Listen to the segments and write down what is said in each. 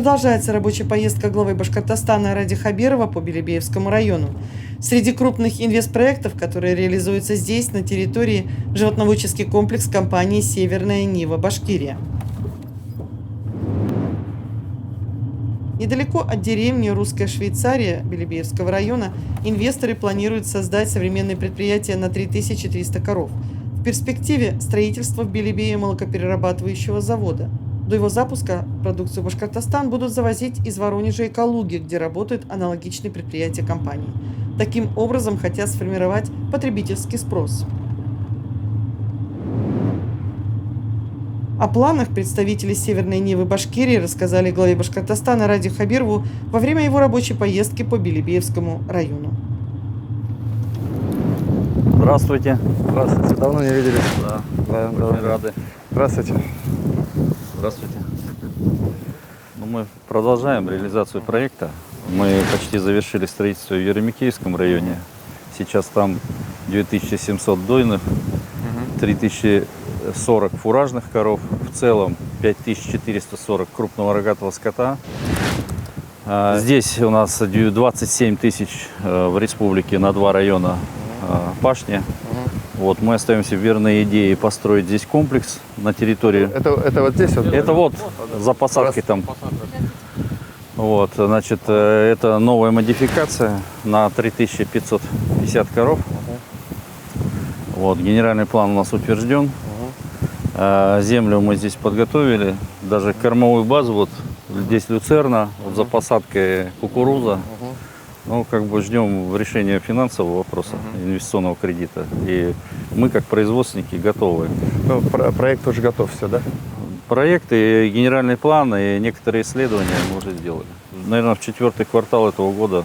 Продолжается рабочая поездка главы Башкортостана Ради Хабирова по Белебеевскому району. Среди крупных инвестпроектов, которые реализуются здесь, на территории, животноводческий комплекс компании «Северная Нива Башкирия». Недалеко от деревни Русская Швейцария Белебеевского района инвесторы планируют создать современное предприятие на 3300 коров. В перспективе строительство в Белебее молокоперерабатывающего завода. До его запуска продукцию Башкортостан будут завозить из Воронежа и Калуги, где работают аналогичные предприятия компании. Таким образом хотят сформировать потребительский спрос. О планах представители Северной Нивы Башкирии рассказали главе Башкортостана Ради Хабирову во время его рабочей поездки по Белебеевскому району. Здравствуйте. Здравствуйте. Давно не виделись. Да, очень рады. Здравствуйте. Здравствуйте. Ну, мы продолжаем реализацию проекта. Мы почти завершили строительство в Еремикейском районе. Сейчас там 2700 дойных, 3040 фуражных коров, в целом 5440 крупного рогатого скота. Здесь у нас 27 тысяч в республике на 2 района пашни. Вот, мы остаемся верной идее построить здесь комплекс на территории. Это вот здесь? Вот? Это вот за посадкой там. Вот, значит, это новая модификация на 3550 коров. Вот, генеральный план у нас утвержден. Землю мы здесь подготовили, даже кормовую базу, вот здесь люцерна, вот за посадкой кукуруза. Ну, как бы ждем решения финансового вопроса, инвестиционного кредита. И мы, как производственники, готовы. Ну, проект уже готов все, да? Проект и генеральный план, и некоторые исследования мы уже сделали. Наверное, в 4-й квартал этого года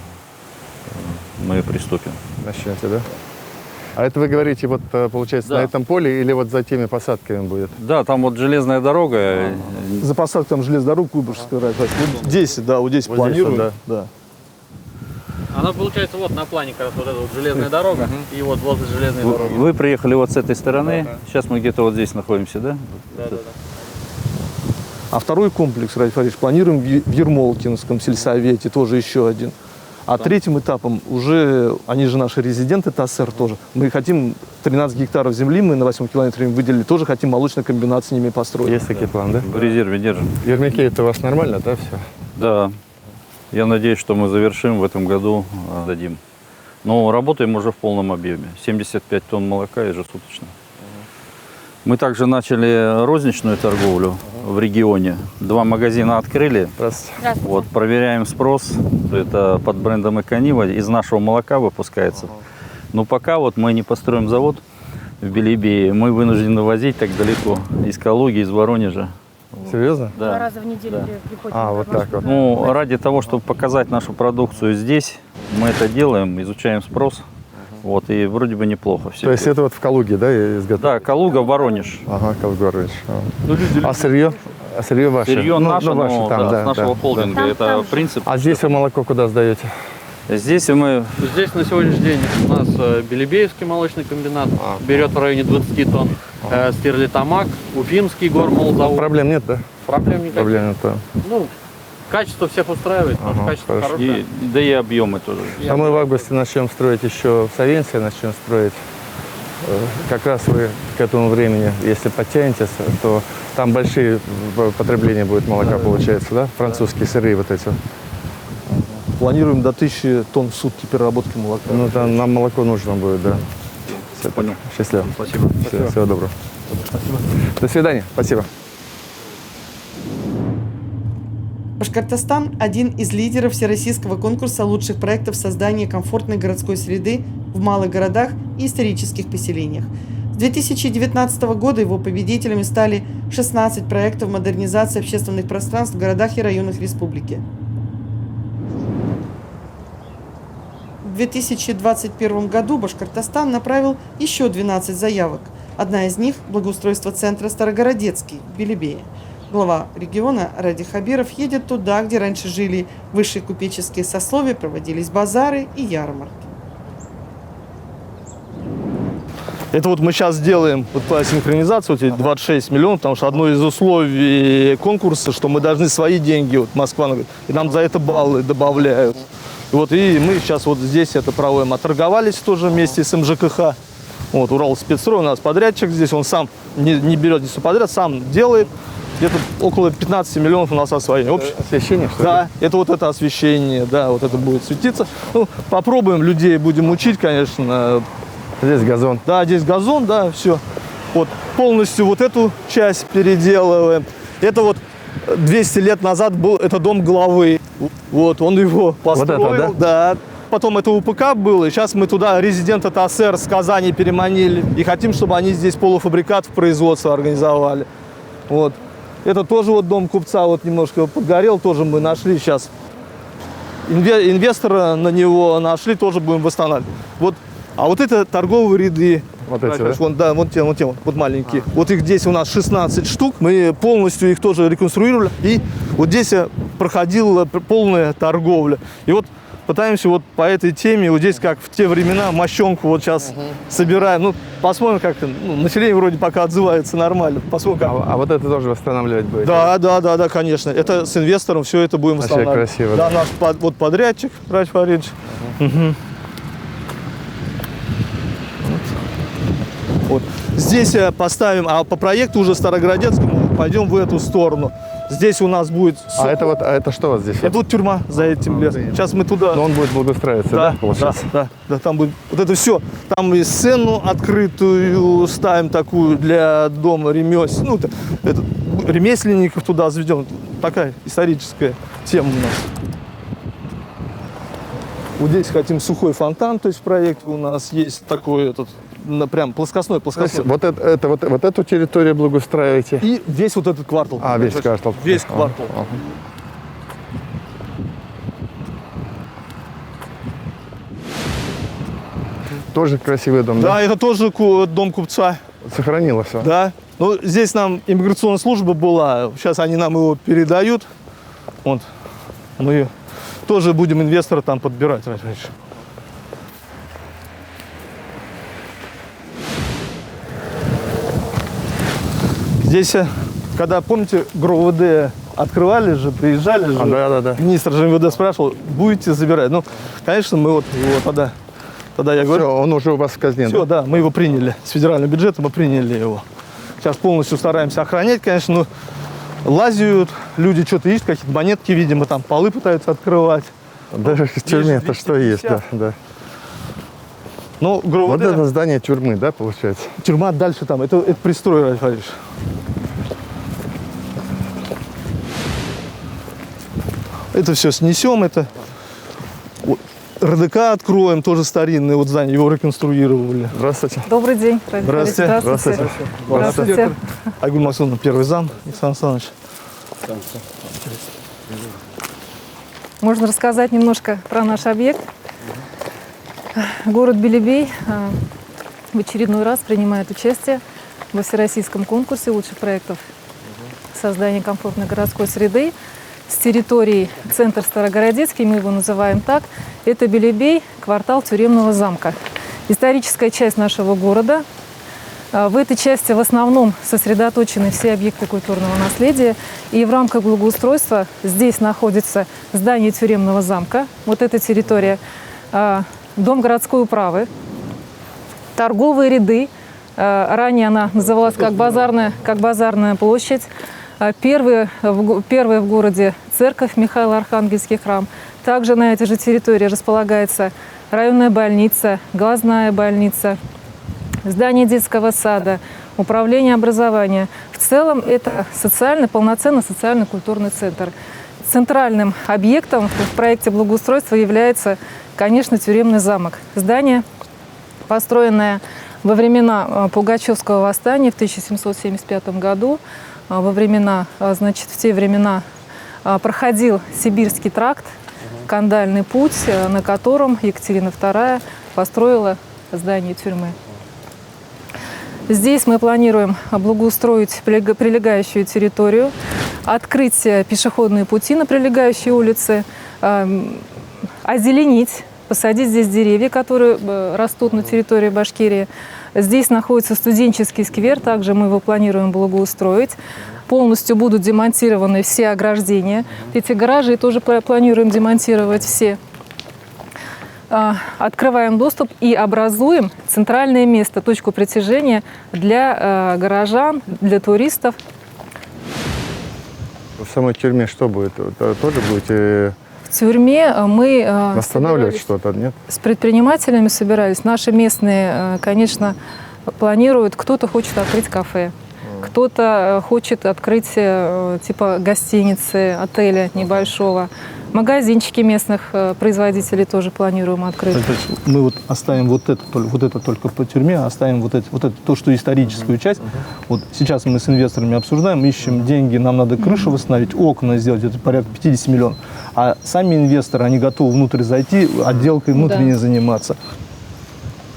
мы приступим. Начнете, да? А это вы говорите, вот получается, Да. на этом поле или вот за теми посадками будет? Да, там вот железная дорога. За посадкой там железная дорога Куйбышевская. Вот здесь, да, вот здесь Вот планируем. здесь вот, да. Она получается вот на плане как раз вот эта вот железная дорога и вот возле железной дороги. Вы приехали вот с этой стороны, сейчас мы где-то вот здесь находимся, да? Да. А второй комплекс, Ради Фаридович, планируем в Ермолкинском сельсовете, тоже еще один. А третьим этапом уже, они же наши резиденты ТАССР тоже. Мы хотим 13 гектаров земли, мы на 8 километре им выделили, тоже хотим молочный комбинат с ними построить. Есть такие планы, да? В резерве держим. Ермаки, это у вас нормально, да, все? Да. Я надеюсь, что мы завершим в этом году, дадим. Но работаем уже в полном объеме. 75 тонн молока ежесуточно. Мы также начали розничную торговлю в регионе. 2 магазина открыли. Здравствуйте. Вот, проверяем спрос. Это под брендом Эконива. Из нашего молока выпускается. Но пока вот мы не построим завод в Белебее, мы вынуждены возить так далеко. Из Калуги, из Воронежа. Серьезно? Да. 2 раза в неделю приходим. А, вот так вот. Ну, ради того, чтобы показать нашу продукцию здесь, мы это делаем, изучаем спрос. Вот, и вроде бы неплохо все. То есть это вот в Калуге, да, изготовлено? Да, Калуга, Воронеж. Ага, Калуга, Воронеж. А сырье? А сырье ваше? Сырье наше, ну, ваше но, там, да, да, с нашего да, холдинга. да. Это Там принцип. А здесь вы молоко куда сдаете? Здесь мы... Здесь на сегодняшний день у нас Белебеевский молочный комбинат берет в районе 20 тонн. Стерлитамак, Уфимский гормолзавод. Проблем нет, да? Проблем никаких. Проблем нет, да. Ну, качество всех устраивает, Ага, качество хорошо. хорошее. Да и объемы тоже. А мы в августе начнем строить еще в Савенции, начнем строить. Как раз вы к этому времени, если подтянетесь, то там большие потребления будет молока, получается, да? Французские сырые вот эти. Планируем до 1000 тонн в сутки переработки молока. Ну, там нам молоко нужно будет, да. Все, Понял. Счастливо. Спасибо. Всего доброго. До свидания. Спасибо. Башкортостан – один из лидеров всероссийского конкурса лучших проектов создания комфортной городской среды в малых городах и исторических поселениях. С 2019 года его победителями стали 16 проектов модернизации общественных пространств в городах и районах республики. В 2021 году Башкортостан направил еще 12 заявок. Одна из них – благоустройство центра Старогородецкий в Белебее. Глава региона Ради Хабиров едет туда, где раньше жили высшие купеческие сословия, проводились базары и ярмарки. Это вот мы сейчас делаем вот по синхронизации вот эти 26 миллионов, потому что одно из условий конкурса, что мы должны свои деньги, вот Москва, и нам за это баллы добавляют. И мы сейчас вот здесь это проводим. Отторговались тоже вместе с МЖКХ. Вот, Уралспецстрой, у нас подрядчик здесь, он сам не берет здесь подряд, сам делает. Где-то около 15 миллионов у нас освоение. Освещение, что ли? Да, это вот это освещение, да, вот это будет светиться. Ну, попробуем, людей будем учить, конечно. Здесь газон. Да, здесь газон, да, все. Вот полностью вот эту часть переделываем. Это вот 200 лет назад был, это дом главы. Вот, он его построил. Вот это, да? Да. Потом это УПК было, и сейчас мы туда резидента ТАССР с Казани переманили. И хотим, чтобы они здесь полуфабрикат в производство организовали. Вот. Это тоже вот дом купца, вот немножко подгорел, тоже мы нашли сейчас. Инвестора на него нашли, тоже будем восстанавливать. Вот. А вот это торговые ряды. Вот эти, да? Вон, да, вот те, вот маленькие. Вот их здесь у нас 16 штук. Мы полностью их тоже реконструировали. И вот здесь проходила полная торговля. И вот пытаемся вот по этой теме, вот здесь как в те времена, мощенку вот сейчас собираем. Ну, посмотрим, как население вроде пока отзывается нормально. Посмотрим, как. А вот это тоже восстанавливать будет? Да, конечно. Это с инвестором все это будем вообще восстанавливать. Красиво. Да, наш вот подрядчик, Раджи Фаридович. Вот. Здесь поставим, а по проекту уже Староградецкому пойдем в эту сторону. Здесь у нас будет... А это что у вас здесь? Это вот тюрьма за этим лесом. Сейчас мы туда... Но он будет благоустраиваться, да, получается? Да, там будет... Вот это все. Там и сцену открытую ставим такую для дома ремесел. Ну, это ремесленников туда заведем. Такая историческая тема у нас. Вот здесь хотим сухой фонтан, то есть в проекте у нас есть такой этот... Прям плоскостной. Вот эту территорию благоустраиваете? И весь вот этот квартал. Весь квартал. Весь квартал. Тоже красивый дом, да? Да, это тоже дом купца. Сохранило все. Да. Ну, здесь нам иммиграционная служба была. Сейчас они нам его передают. Вот. Мы тоже будем инвестора там подбирать. Здесь, когда, помните, ГРОВД открывали же, приезжали же, да. Министр же МВД спрашивал, будете забирать? Ну, конечно, мы вот его тогда я говорю... Все, он уже у вас в казне, все, да, мы его приняли, с федерального бюджета мы приняли его. Сейчас полностью стараемся охранять, конечно, но лазят, люди что-то ищут, какие-то монетки, видимо, там полы пытаются открывать. Даже в тюрьме это что есть, да. Ну, ГРОВД... Вот это здание тюрьмы, да, получается? Тюрьма дальше там, это пристрой, Раджи Фаридович. Это все снесем, это вот, РДК откроем, тоже старинное вот здание, его реконструировали. Здравствуйте. Добрый день. Здравствуйте. Здравствуйте. Здравствуйте. Айгуль Максимовна, первый зам, Александр Александрович. Можно рассказать немножко про наш объект. Город Белебей в очередной раз принимает участие во всероссийском конкурсе лучших проектов создания комфортной городской среды с территории центр Старогородецкий, мы его называем так. Это Белебей, квартал Тюремного замка. Историческая часть нашего города. В этой части в основном сосредоточены все объекты культурного наследия. И в рамках благоустройства здесь находится здание Тюремного замка. Вот эта территория. Дом городской управы, торговые ряды, ранее она называлась как базарная площадь, первая в городе церковь Михаило-Архангельский храм. Также на этой же территории располагается районная больница, глазная больница, здание детского сада, управление образования. В целом это полноценный социально-культурный центр. Центральным объектом в проекте благоустройства является, конечно, Тюремный замок. Здание, построенное во времена Пугачевского восстания в 1775 году. В те времена проходил Сибирский тракт, кандальный путь, на котором Екатерина II построила здание тюрьмы. Здесь мы планируем благоустроить прилегающую территорию, открыть пешеходные пути на прилегающей улице, озеленить, посадить здесь деревья, которые растут на территории Башкирии. Здесь находится студенческий сквер, также мы его планируем благоустроить. Полностью будут демонтированы все ограждения. Эти гаражи тоже планируем демонтировать все. Открываем доступ и образуем центральное место, точку притяжения для горожан, для туристов. В самой тюрьме что будет? Тоже будете В тюрьме мы восстанавливать собирались что-то, нет? с предпринимателями собирались. Наши местные, конечно, планируют. Кто-то хочет открыть кафе, кто-то хочет открыть типа гостиницы, отеля небольшого. Магазинчики местных производителей тоже планируем открыть. То есть мы вот оставим вот это только по тюрьме, оставим вот это то, что историческую часть. Вот сейчас мы с инвесторами обсуждаем, ищем деньги, нам надо крышу восстановить, окна сделать, это порядка 50 миллионов. А сами инвесторы, они готовы внутрь зайти, отделкой внутренней заниматься.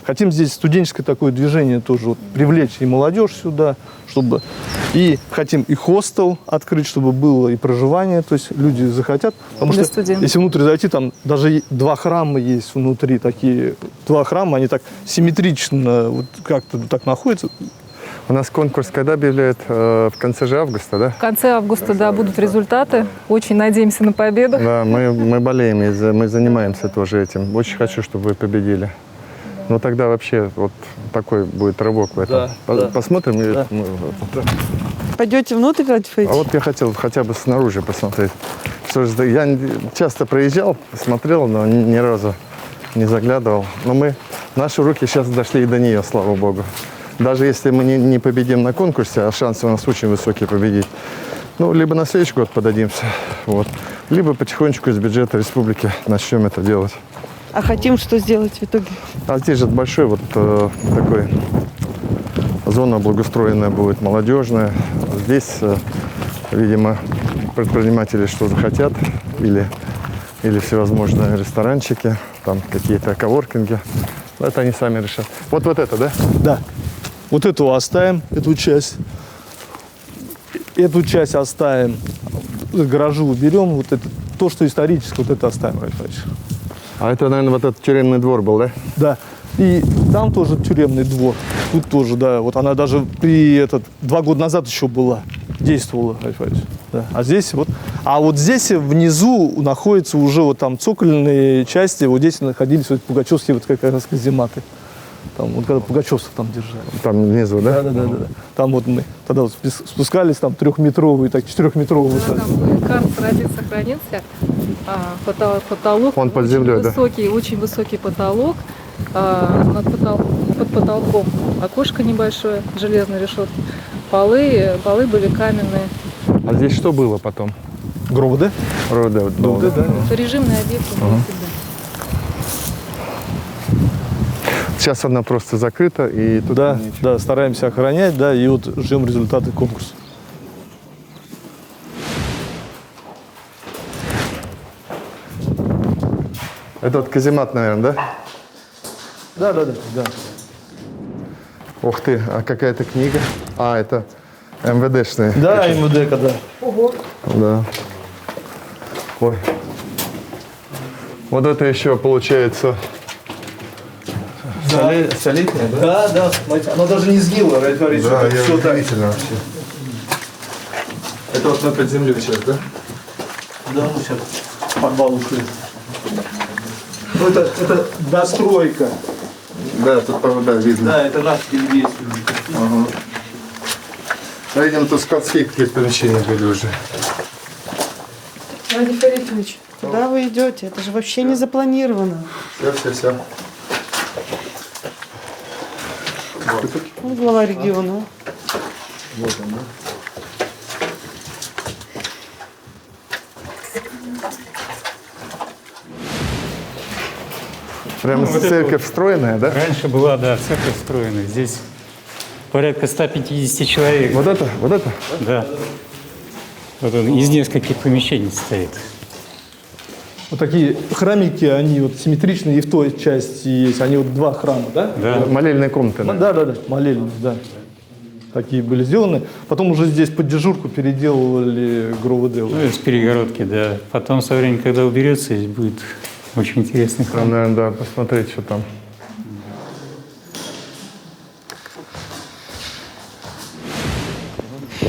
Хотим здесь студенческое такое движение тоже вот, привлечь и молодежь сюда, чтобы и хотим и хостел открыть, чтобы было и проживание, то есть люди захотят. Потому Для что студентов. если внутрь зайти, там даже 2 храма есть внутри, такие 2 храма, они так симметрично вот как-то так находятся. У нас конкурс когда объявляют? В конце же августа, да? В конце августа, да, будут результаты. Очень надеемся на победу. Да, мы болеем, мы занимаемся тоже этим. Очень хочу, чтобы вы победили. Ну тогда вообще вот такой будет рывок в этом. Посмотрим. Да. Пойдете внутрь, Радий А Фаидович? вот я хотел хотя бы снаружи посмотреть. Что же, я часто проезжал, смотрел, но ни разу не заглядывал. Но наши руки сейчас дошли и до нее, слава богу. Даже если мы не победим на конкурсе, а шансы у нас очень высокие победить, ну, либо на следующий год подадимся, вот, либо потихонечку из бюджета республики начнем это делать. А хотим что сделать в итоге? А здесь же большой вот такой зона благоустроенная будет, молодежная. Здесь, видимо, предприниматели что захотят, или всевозможные ресторанчики, там какие-то коворкинги. Это они сами решат. Вот это, да? Да. Вот эту оставим, эту часть. Эту часть оставим. Гаражи уберем. Вот это, то, что историческое, вот это оставим, Радий Фаидович. А это, наверное, вот этот тюремный двор был, да? Да. И там тоже тюремный двор. Тут тоже, да. Вот она даже 2 года назад еще была. Действовала, Радий Фаидович. Да. А здесь вот. А вот здесь внизу находятся уже вот там цокольные части. Вот здесь находились вот пугачевские вот как раз казематы. Там, вот когда пугачевцев там держали. Там внизу, да? Да. Там вот мы тогда вот спускались, там 3-метровый, так 4-метровый. Да, там карт один сохранился. Потолок Он под очень землей, да? высокий, очень высокий потолок. Под потолком окошко небольшое, железной решетки. Полы были каменные. А здесь что было потом? ГРОВД? РОВД, да. Это режимный объект. Всегда. Сейчас она просто закрыта, и туда Да, стараемся охранять, да, и вот ждем результаты конкурса. Это вот каземат, наверное, да? Да. Ух ты, а какая-то книга. А, это МВДшные. Да, МВД, да. Да. Ой. Вот это еще получается. Столетняя, да? Да, смотрите, она даже не сгнила, Радий Фаидович, все так. вообще. Это вот мы под землей сейчас, да? Да, мы сейчас в подвал ушли. Ну, это достройка. Да, тут провода видно. Да, это наш бельгийский. Видимо, тут складские какие-то помещения были уже. Радий Фаидович, куда вы идете? Это же вообще не запланировано. Все. Он глава региона. Вот он, да? Прямо вот церковь встроенная, да? Раньше была, да, церковь встроенная. Здесь порядка 150 человек. Вот это? Да. Вот он из нескольких помещений состоит. Вот такие храмики, они вот симметричные, и в той части есть. Они вот 2 храма, да? Да. Молельные комнаты. Да, молельные, да. Такие были сделаны. Потом уже здесь под дежурку переделывали ГРОВД. Ну, из перегородки, да. Потом со временем, когда уберется, здесь будет очень интересный храм. Там, наверное, да, посмотреть, что там.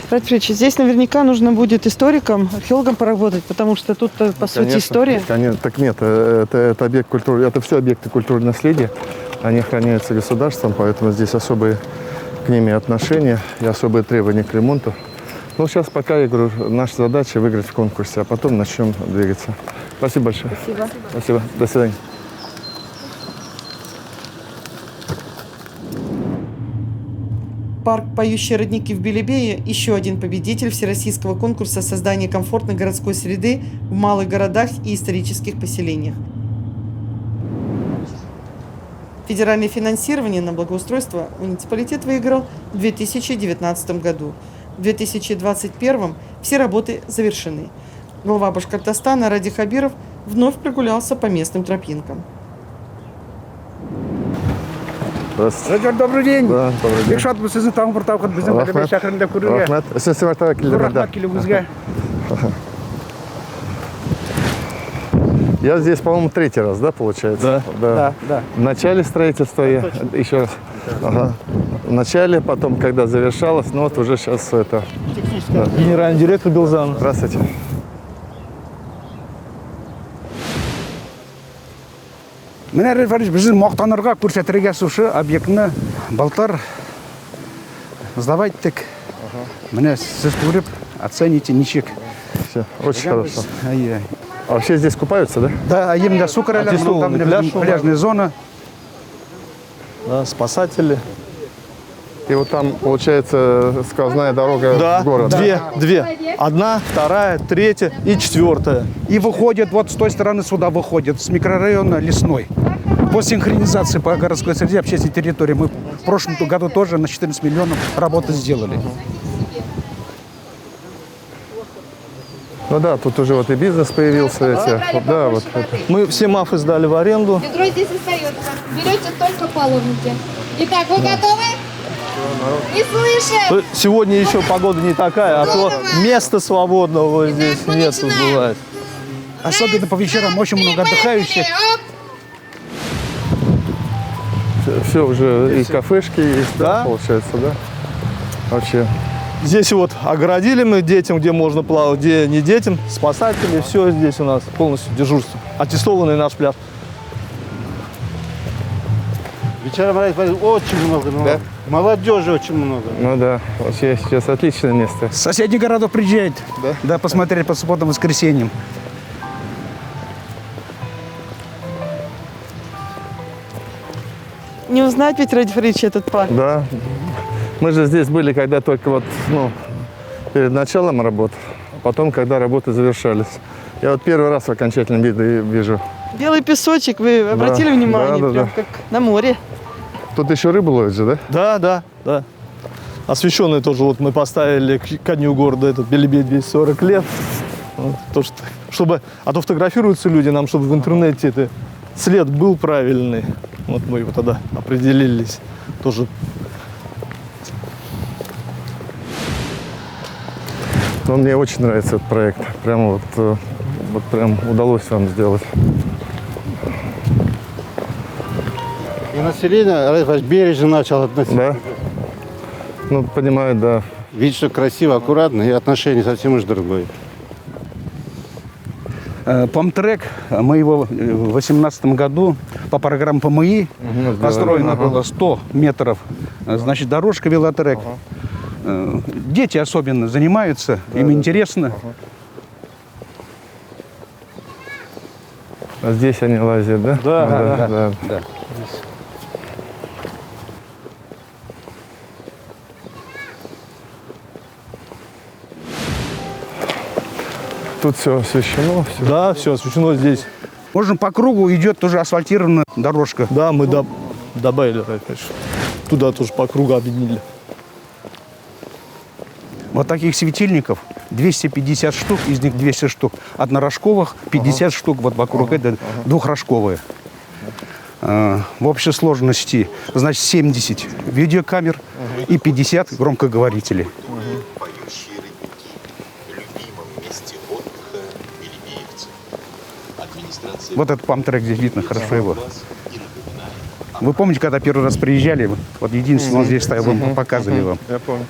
Радфрич, здесь наверняка нужно будет историкам, археологам поработать, потому что тут, по сути, история. Конечно. Так нет, это объект культуры, это все объекты культурного наследия. Они охраняются государством, поэтому здесь особые к ним отношения и особые требования к ремонту. Ну, сейчас пока, я говорю, наша задача выиграть в конкурсе, а потом начнем двигаться. Спасибо большое. Спасибо. Спасибо. До свидания. Парк «Поющие родники» в Белебее – еще один победитель всероссийского конкурса создания комфортной городской среды в малых городах и исторических поселениях. Федеральное финансирование на благоустройство муниципалитет выиграл в 2019 году. В 2021 все работы завершены. Глава Башкортостана Ради Хабиров вновь прогулялся по местным тропинкам. Здравствуйте. Добрый день. Да, добрый день. Бекшат бұл сіздің тағы бір тауқыт біздің Бәлебей шақырында көруге. Рахмет. Сіз мәртебе келдіңіз. Рахмет келуіңізге. Я здесь, по-моему, третий раз, да, получается? Да, да. В начале строительства я, еще раз. Ага. В начале, потом, когда завершалось, ну вот уже сейчас это. Да. Генеральный директор Белзан. Здравствуйте. Міне Рефарич, біздің мақтанырға көрсетірге сушы объектіні балтар сдавайттік. Міне сіз көріп, оцените ничек. Все, очень хорошо. А вообще здесь купаются, да? Да, именно сукарали, Аттестованный пляж, пляжная зона. Да, спасатели. И вот там, получается, сквозная дорога Да, в город. две. Одна, вторая, третья и четвертая. И выходит, вот с той стороны сюда выходит, с микрорайона Лесной. По синхронизации по городской среде общественной территории мы в прошлом году тоже на 14 миллионов работы сделали. Ну да, тут уже вот и бизнес появился. Да, вот это. Мы все МАФы сдали в аренду. Ведро здесь остается. Берете только палубники. Итак, вы готовы? Не слышим. Сегодня еще погода не такая, а то места свободного здесь мы нет, начинаем. бывает. Особенно по вечерам очень много отдыхающих. Все уже и кафешки есть, да, Да. получается, да? Вообще. Здесь вот огородили мы детям, где можно плавать, где не детям, спасатели, все здесь у нас полностью дежурство. Аттестованный наш пляж. Вечером очень много, Да? молодежи очень много. Ну да, вообще сейчас отличное место. С соседних городов приезжают, да, посмотреть по субботам, воскресеньям. Не узнать ведь, Радфрич, этот парк. Да. Мы же здесь были, когда только вот, ну, перед началом работ, а потом, когда работы завершались. Я вот первый раз в окончательном виде вижу. Белый песочек, вы обратили внимание, да, прям да. как на море. Тут еще рыбу ловят же, да? Да. Освещенный тоже вот мы поставили ко дню города этот Белебей 240 лет. Вот, то, чтобы, а то фотографируются люди, нам, чтобы в интернете это след был правильный. Вот мы его тогда определились тоже. Но мне очень нравится этот проект. Прямо вот прям удалось вам сделать. И население бережно начало относиться. Да? Ну, понимаю, да. Видит, что красиво, аккуратно, и отношение совсем уж другое. Помтрек, мы его в 2018 году по программе ПМИ построено было 100 метров. Значит, дорожка велотрек. Дети особенно занимаются, им интересно. А здесь они лазят, да? Да. Тут все освещено. Все. Да, все освещено здесь. Можно по кругу идет тоже асфальтированная дорожка. Да, мы добавили, конечно. Туда тоже по кругу объединили. Вот таких светильников 250 штук, из них 200 штук однорожковых, 50 штук вот вокруг это двухрожковые. В общей сложности, значит, 70 видеокамер и 50 громкоговорителей. Вот этот памтрек здесь видно хорошо его. Вы помните, когда первый раз приезжали, вот единственное здесь стоял, мы показывали вам. Я помню.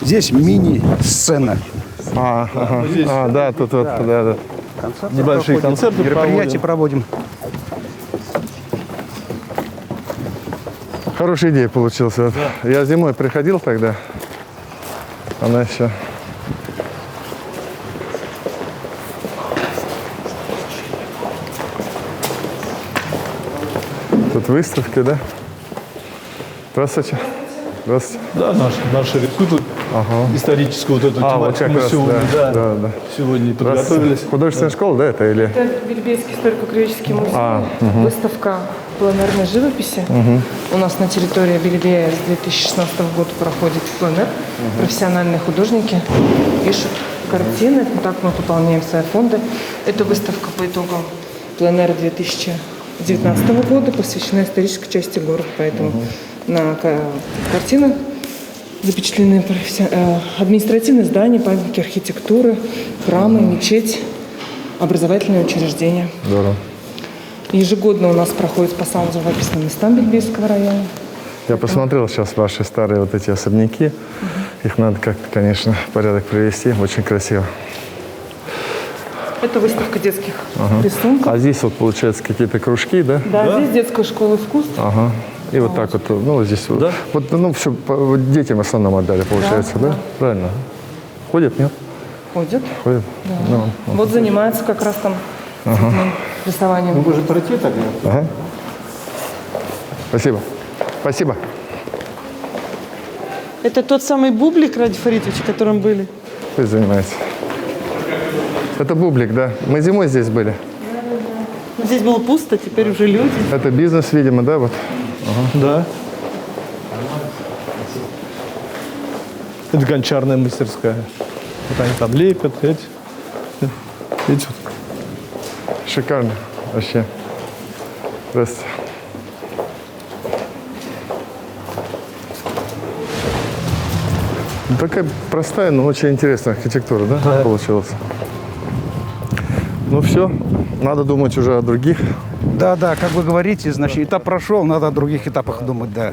Здесь мини-сцена. Да, тут вот, да. Небольшие концерты Мероприятия проводим. Хорошая идея получилась. Вот. Я зимой приходил тогда. Она еще... Тут выставки, да? Здравствуйте. Здравствуйте. Да, наши рисуют историческую вот эту тематику. вот как мы раз, сегодня, да. сегодня подготовились. Художественная школа, да, это или? Это Бельбейский историко-краеведческий музей. Выставка пленэрной живописи. У нас на территории Белебея с 2016 года проходит пленэр. Профессиональные художники пишут картины. Так мы пополняем свои фонды. Эта выставка по итогам пленэра 2019 года посвящена исторической части города. Поэтому на картинах запечатлены административные здания, памятники архитектуры, храмы, мечеть, образовательные учреждения. Здорово. Ежегодно у нас проходит по самым живописным местам Бельбейского района. Я посмотрел сейчас ваши старые вот эти особняки. Их надо как-то, конечно, в порядок привести. Очень красиво. Это выставка детских рисунков. А здесь вот, получается, какие-то кружки, да? Да, здесь детская школа искусств. Ага. И вот так вот, ну, здесь вот, ну, все детям в основном отдали, получается, да? Правильно. Ходят, нет? Ходят. Ходят. Да. Ну, Вот занимаются как раз там цветным рисованием. Мы можем пройти тогда? Ага. Спасибо. Спасибо. Это тот самый Бублик, Ради Фаритович, которым были? Пусть занимается. Это Бублик, да. Мы зимой здесь были. Здесь было пусто, теперь уже люди. Это бизнес, видимо, да? Вот. Да. Это гончарная мастерская. Вот они там лепят, эти вот. Шикарно. Вообще. Здравствуйте. Ну, такая простая, но очень интересная архитектура, да, получилась? Ну все, надо думать уже о других. Да, как вы говорите, значит, этап прошел, надо о других этапах думать, да.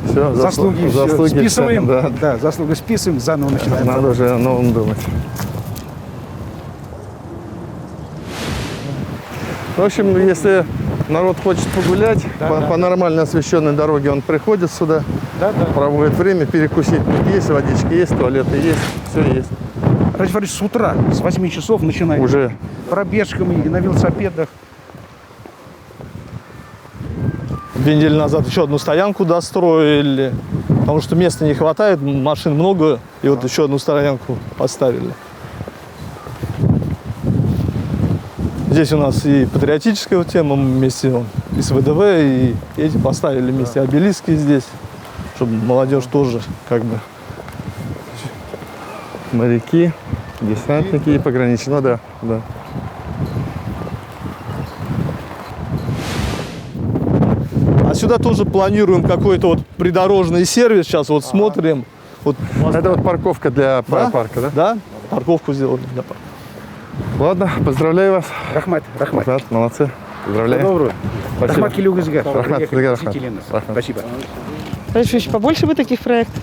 Все, Заслуги списываем, да. заслуги списываем, заново начинаем. Надо уже о новом думать. В общем, если народ хочет погулять по нормально освещенной дороге, он приходит сюда, проводит время, перекусить тут есть, водички есть, туалеты есть, все есть. Ради Фаритович, с утра, с 8 часов начинаем. Уже Пробежками и на велосипедах. 2 недели назад еще одну стоянку достроили, потому что места не хватает, машин много, и вот еще одну стоянку поставили. Здесь у нас и патриотическая тема, вместе и с ВДВ, и эти поставили вместе обелиски здесь, чтобы молодежь тоже как бы... моряки, десантники и пограничники. Ну да. А сюда тоже планируем какой-то вот придорожный сервис, сейчас вот смотрим. Вот. Это вот парковка для парка, да? Да, парковку сделали для парка. Ладно, поздравляю вас. Рахмат. Молодцы. Поздравляю. Доброго. Спасибо. Рахмат Килюгазгар. Рахмат. Спасибо. Раньше побольше бы таких проектов?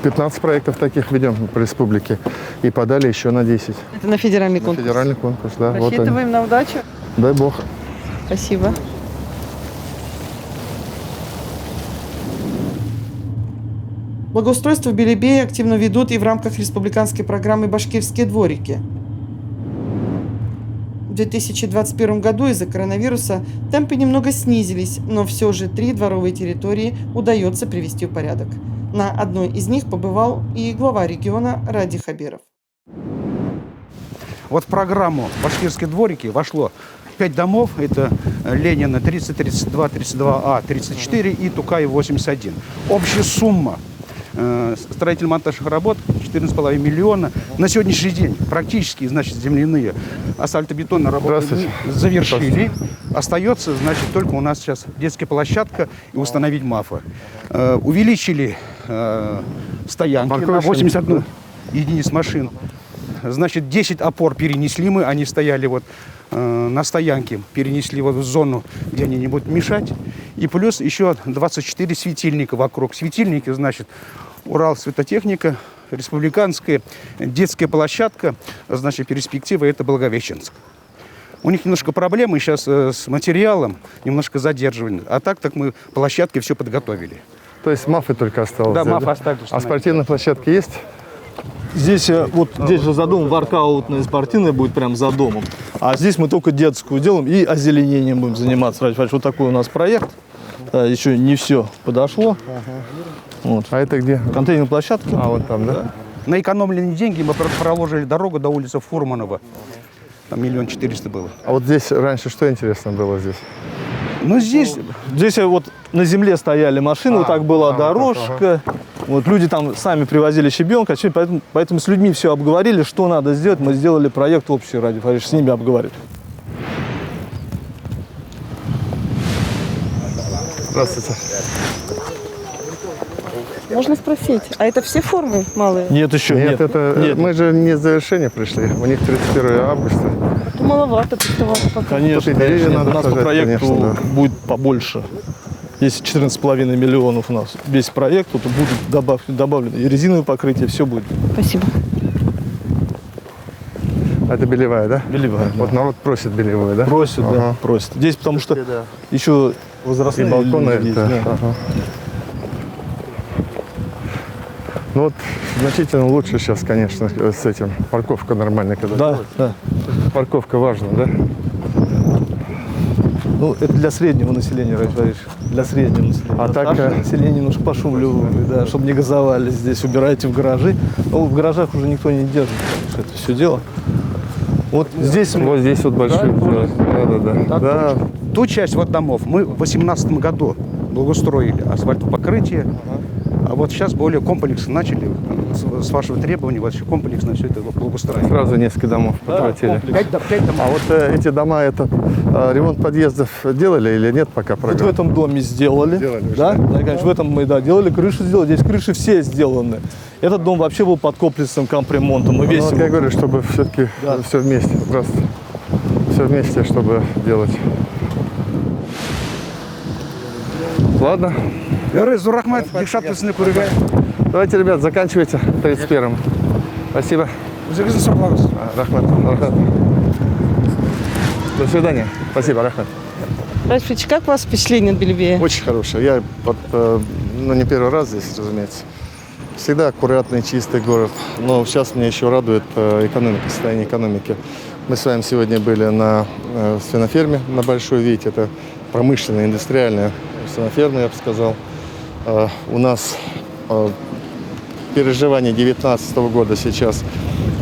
15 проектов таких ведем по республике. И подали еще на 10. Это на федеральный конкурс. Федеральный конкурс, да. Рассчитываем на удачу. Дай бог. Спасибо. Благоустройство в Белебее активно ведут и в рамках республиканской программы «Башкирские дворики». В 2021 году из-за коронавируса темпы немного снизились, но все же 3 дворовые территории удается привести в порядок. На одной из них побывал и глава региона Ради Хабиров. Вот в программу «Башкирские дворики» вошло 5 домов. Это Ленина 30, 32, 32А, 34 и Тукаев 81. Общая сумма строительно-монтажных работ 14,5 миллиона. На сегодняшний день практически, значит, земляные асфальтобетонные работы завершили. Остается, значит, только у нас сейчас детская площадка и установить МАФа. Увеличили стоянки на 81 единиц машин. Значит, 10 опор перенесли мы, они стояли вот на стоянке, перенесли вот в зону, где они не будут мешать. И плюс еще 24 светильника вокруг. Светильники, значит, Урал светотехника, республиканская, детская площадка, значит, перспектива это Благовещенск. У них немножко проблемы сейчас с материалом, немножко задерживаем. А так мы площадки все подготовили. То есть МАФы только осталось? Да, здесь, МАФ остались. А спортивные площадки есть? Здесь вот здесь же за домом воркаутная спортивная будет прям за домом. А здесь мы только детскую делаем и озеленением будем заниматься. Вот такой у нас проект. Да, еще не все подошло. Вот. А это где? Контейнерная площадка. А, вот там, да? На экономленные деньги мы проложили дорогу до улицы Фурманова. Там 1 400 000 было. А вот здесь раньше что интересно было здесь? Ну, здесь вот на земле стояли машины, вот так была дорожка. Вот люди там сами привозили щебенка, поэтому с людьми все обговорили, что надо сделать. Мы сделали проект общий ради Фариш, с ними обговорили. Здравствуйте. Можно спросить, а это все формы малые? Нет, еще нет. Нет. Мы же не с завершения пришли. У них 31 августа. Это маловато, пустовато пока. Конечно, Тут и деревья надо у нас по сажать, проекту конечно, да. будет побольше. Если 14,5 миллионов у нас весь проект, то будут добавлены и резиновое покрытие, все будет. Спасибо. А это белевая, да? Белевая. Вот народ просит белевую, да? Просит, да, просит. Здесь потому что еще возрастные и балконы люди есть, это, да. ага. Ну вот значительно лучше сейчас, конечно, с этим. Парковка нормальная, когда Да, делается. да. Парковка важна, да? Ну, это для среднего населения, говоришь, для среднего населения. А так, старшее население немножко пошумливает, да, чтобы не газовали здесь, убирайте в гаражи. Ну, в гаражах уже никто не держит, конечно, это все дело. Вот здесь... Вот здесь вот большой. Да. Ту часть вот домов мы в 2018 году благоустроили асфальтопокрытие. А вот сейчас более комплексно начали, с вашего требования, вообще комплексно все это благоустроить. Сразу несколько домов прекратили. 5 домов. А вот эти дома, ремонт подъездов делали или нет пока Вот программы? в этом доме сделали, Сделали, да? Да, конечно, в этом мы, делали, крышу сделали, здесь крыши все сделаны. Этот дом вообще был под комплексным капремонтом. Мы Ну, весь вот я говорю, чтобы все-таки все вместе, просто все вместе, чтобы делать. Ладно. Давайте, ребят, заканчивайте 31-м. Спасибо. Рахмат. До свидания. Спасибо, Рахмат. Рафич, как у вас впечатление от Белебея? Очень хорошее. Я не первый раз здесь, разумеется. Всегда аккуратный, чистый город. Но сейчас меня еще радует экономика, состояние экономики. Мы с вами сегодня были на свиноферме на Большой, видите, это промышленная, индустриальная свиноферма, я бы сказал. У нас переживание 2019 года сейчас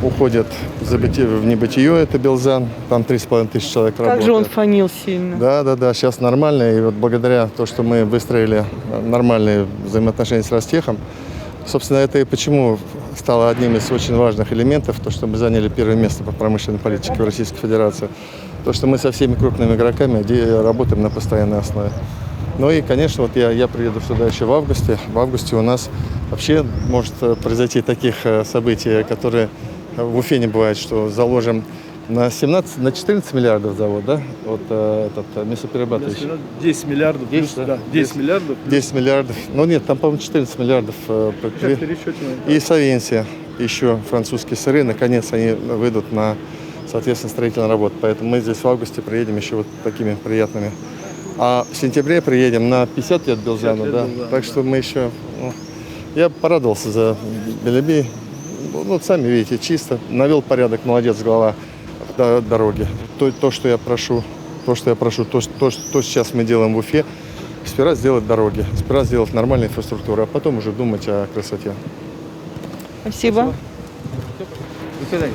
уходит в небытие, это Белзан, там 3500 человек работает. Как же он фонил сильно. Да, сейчас нормально, и вот благодаря тому, что мы выстроили нормальные взаимоотношения с Ростехом, собственно, это и почему стало одним из очень важных элементов, то, что мы заняли первое место по промышленной политике в Российской Федерации, то, что мы со всеми крупными игроками работаем на постоянной основе. Ну и, конечно, вот я приеду сюда еще в августе. В августе у нас вообще может произойти таких событий, которые в Уфе не бывает, что заложим на 14 миллиардов завод, да? Вот этот мясоперерабатывающий. 10 миллиардов. 10, да? 10 миллиардов. 10 миллиардов. Ну нет, там, по-моему, 14 миллиардов. И Савенсия, еще французские сыры, наконец они выйдут на, соответственно, строительные работы. Поэтому мы здесь в августе приедем еще вот такими приятными. А в сентябре приедем на 50 лет Белзану, да? Так что мы еще... я порадовался за Белебей. Ну, сами видите, чисто. Навел порядок, молодец, глава дороги. То, что я прошу, то сейчас мы делаем в Уфе. Сперва сделать дороги, сперва сделать нормальную инфраструктуру, а потом уже думать о красоте. Спасибо. До свидания.